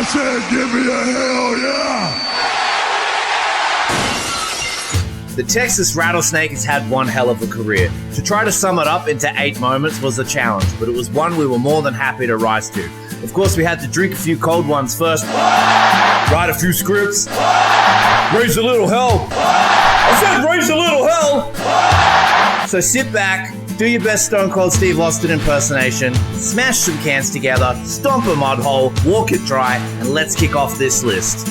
I said, give me a hell yeah! The Texas Rattlesnake has had one hell of a career. To try to sum it up into 8 moments was a challenge, but it was one we were more than happy to rise to. Of course, we had to drink a few cold ones first, write a few scripts, raise a little hell. I said raise a little hell! So sit back, do your best Stone Cold Steve Austin impersonation, smash some cans together, stomp a mud hole, walk it dry, and let's kick off this list.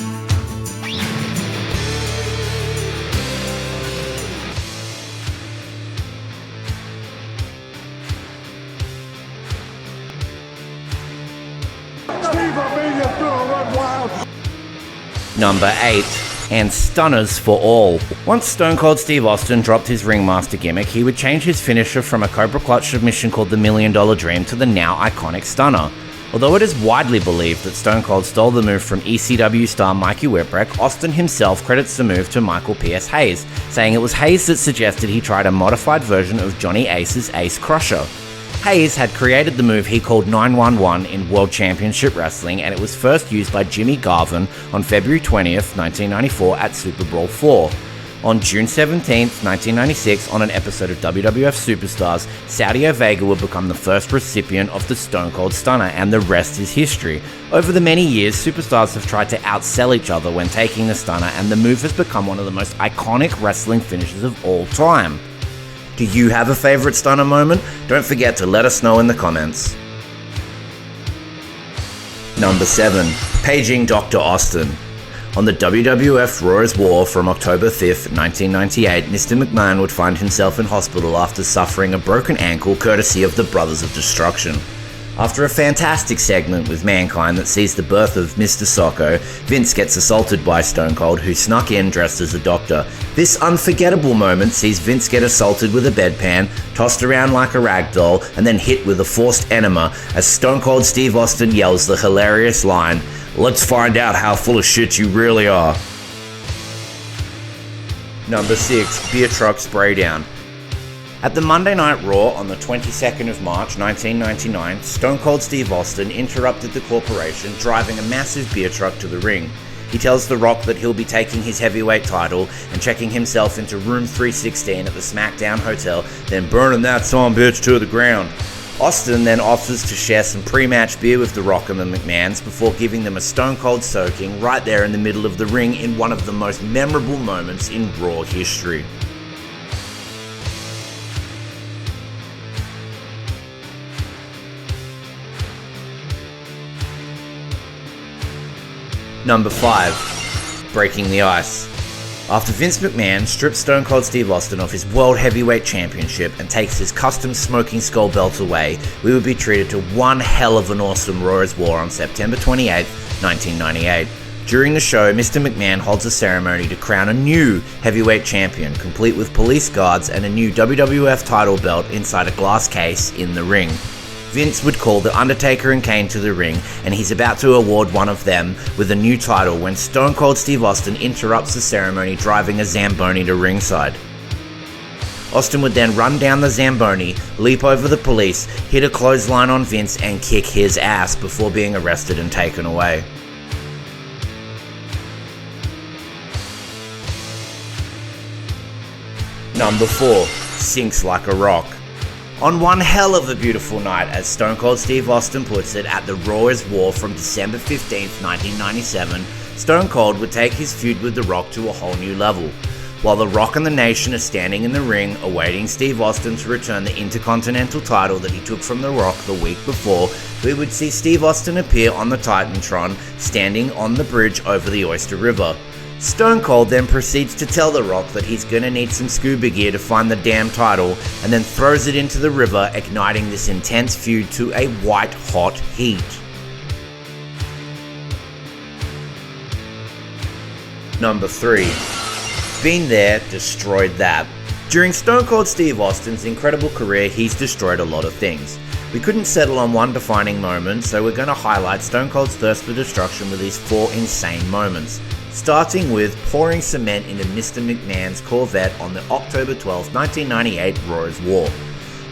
Number 8, and stunners for all. Once Stone Cold Steve Austin dropped his ringmaster gimmick, he would change his finisher from a Cobra Clutch submission called the $1 Million Dream to the now iconic stunner. Although it is widely believed that Stone Cold stole the move from ECW star Mikey Whipwreck, Austin himself credits the move to Michael P.S. Hayes, saying it was Hayes that suggested he tried a modified version of Johnny Ace's Ace Crusher. Hayes had created the move he called 911 in World Championship Wrestling, and it was first used by Jimmy Garvin on February 20th, 1994 at Super Brawl 4. On June 17th, 1996, on an episode of WWF Superstars, Saudio Vega would become the first recipient of the Stone Cold Stunner, and the rest is history. Over the many years, superstars have tried to outsell each other when taking the stunner, and the move has become one of the most iconic wrestling finishes of all time. Do you have a favorite stunner moment? Don't forget to let us know in the comments. Number 7. Paging Dr. Austin. On the WWF Roy's War from October 5th, 1998, Mr. McMahon would find himself in hospital after suffering a broken ankle courtesy of the Brothers of Destruction. After a fantastic segment with Mankind that sees the birth of Mr. Socko, Vince gets assaulted by Stone Cold, who snuck in dressed as a doctor. This unforgettable moment sees Vince get assaulted with a bedpan, tossed around like a rag doll, and then hit with a forced enema as Stone Cold Steve Austin yells the hilarious line, "Let's find out how full of shit you really are." Number 6. Beer Truck Spray Down. At the Monday Night Raw on the 22nd of March 1999, Stone Cold Steve Austin interrupted the corporation, driving a massive beer truck to the ring. He tells The Rock that he'll be taking his heavyweight title and checking himself into room 316 at the SmackDown Hotel, then burning that son bitch to the ground. Austin then offers to share some pre-match beer with The Rock and the McMahons before giving them a Stone Cold soaking right there in the middle of the ring in one of the most memorable moments in Raw history. Number 5. Breaking the Ice. After Vince McMahon strips Stone Cold Steve Austin of his World Heavyweight Championship and takes his custom Smoking Skull belt away, we would be treated to one hell of an awesome Roy's War on September 28, 1998. During the show, Mr. McMahon holds a ceremony to crown a new heavyweight champion, complete with police guards and a new WWF title belt inside a glass case in the ring. Vince would call The Undertaker and Kane to the ring, and he's about to award one of them with a new title when Stone Cold Steve Austin interrupts the ceremony, driving a Zamboni to ringside. Austin would then run down the Zamboni, leap over the police, hit a clothesline on Vince, and kick his ass before being arrested and taken away. Number 4. Sinks like a rock. On one hell of a beautiful night, as Stone Cold Steve Austin puts it, at the Roy's War from December 15th, 1997, Stone Cold would take his feud with The Rock to a whole new level. While The Rock and the Nation are standing in the ring, awaiting Steve Austin to return the Intercontinental title that he took from The Rock the week before, we would see Steve Austin appear on the Titantron, standing on the bridge over the Oyster River. Stone Cold then proceeds to tell The Rock that he's gonna need some scuba gear to find the damn title, and then throws it into the river, igniting this intense feud to a white-hot heat. Number 3. Been there, destroyed that. During Stone Cold Steve Austin's incredible career, he's destroyed a lot of things. We couldn't settle on one defining moment, so we're gonna highlight Stone Cold's thirst for destruction with these 4 insane moments. Starting with pouring cement into Mr. McMahon's Corvette on the October 12, 1998 Roy's War.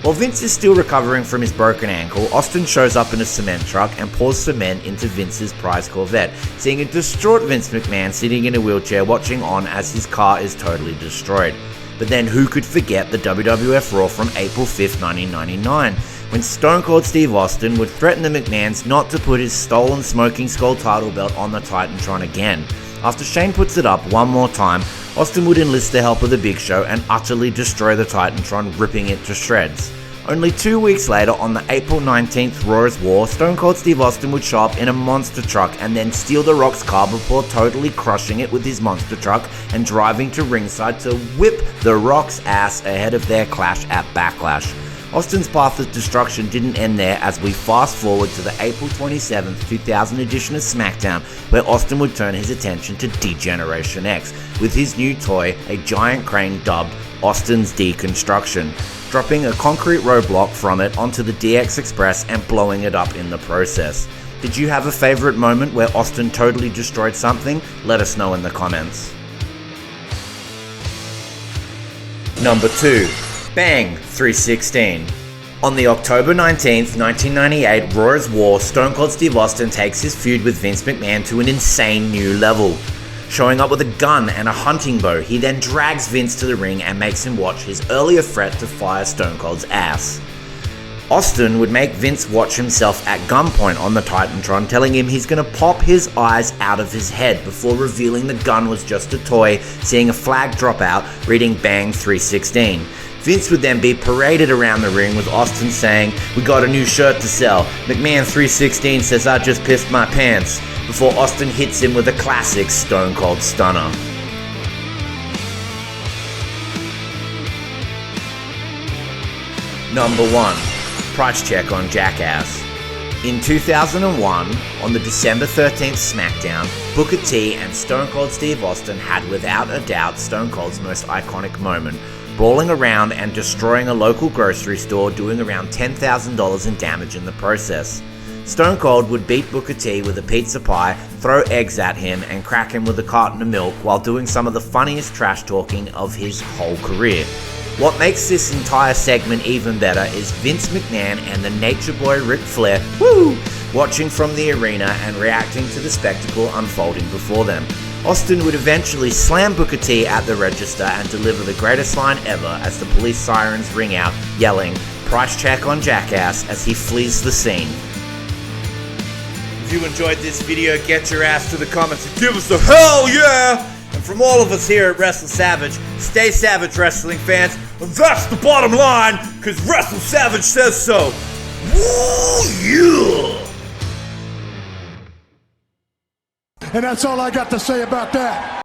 While Vince is still recovering from his broken ankle, Austin shows up in a cement truck and pours cement into Vince's prize Corvette, seeing a distraught Vince McMahon sitting in a wheelchair watching on as his car is totally destroyed. But then who could forget the WWF Raw from April 5th, 1999, when Stone Cold Steve Austin would threaten the McMahons not to put his stolen Smoking Skull title belt on the Titantron again. After Shane puts it up one more time, Austin would enlist the help of the Big Show and utterly destroy the Titantron, ripping it to shreds. Only 2 weeks later, on the April 19th Raw's War, Stone Cold Steve Austin would show up in a monster truck and then steal The Rock's car before totally crushing it with his monster truck and driving to ringside to whip The Rock's ass ahead of their clash at Backlash. Austin's path of destruction didn't end there, as we fast forward to the April 27th, 2000 edition of SmackDown, where Austin would turn his attention to D-Generation X, with his new toy, a giant crane dubbed Austin's Deconstruction, dropping a concrete roadblock from it onto the DX Express and blowing it up in the process. Did you have a favorite moment where Austin totally destroyed something? Let us know in the comments. Number 2. Bang 316. On the October 19th, 1998 Raw's War, Stone Cold Steve Austin takes his feud with Vince McMahon to an insane new level. Showing up with a gun and a hunting bow, he then drags Vince to the ring and makes him watch his earlier threat to fire Stone Cold's ass. Austin would make Vince watch himself at gunpoint on the Titantron, telling him he's gonna pop his eyes out of his head before revealing the gun was just a toy, seeing a flag drop out reading Bang 316. Vince would then be paraded around the ring with Austin saying, "We got a new shirt to sell. McMahon 316 says I just pissed my pants," before Austin hits him with a classic Stone Cold Stunner. Number 1. Price check on Jackass. In 2001, on the December 13th SmackDown, Booker T and Stone Cold Steve Austin had without a doubt Stone Cold's most iconic moment, brawling around and destroying a local grocery store, doing around $10,000 in damage in the process. Stone Cold would beat Booker T with a pizza pie, throw eggs at him, and crack him with a carton of milk while doing some of the funniest trash talking of his whole career. What makes this entire segment even better is Vince McMahon and the Nature Boy Ric Flair, watching from the arena and reacting to the spectacle unfolding before them. Austin would eventually slam Booker T at the register and deliver the greatest line ever as the police sirens ring out, yelling, "Price check on Jackass," as he flees the scene. If you enjoyed this video, get your ass to the comments and give us a hell yeah! And from all of us here at Wrestle Savage, stay savage, wrestling fans. And that's the bottom line, because Wrestle Savage says so. Woo yeah! And that's all I got to say about that.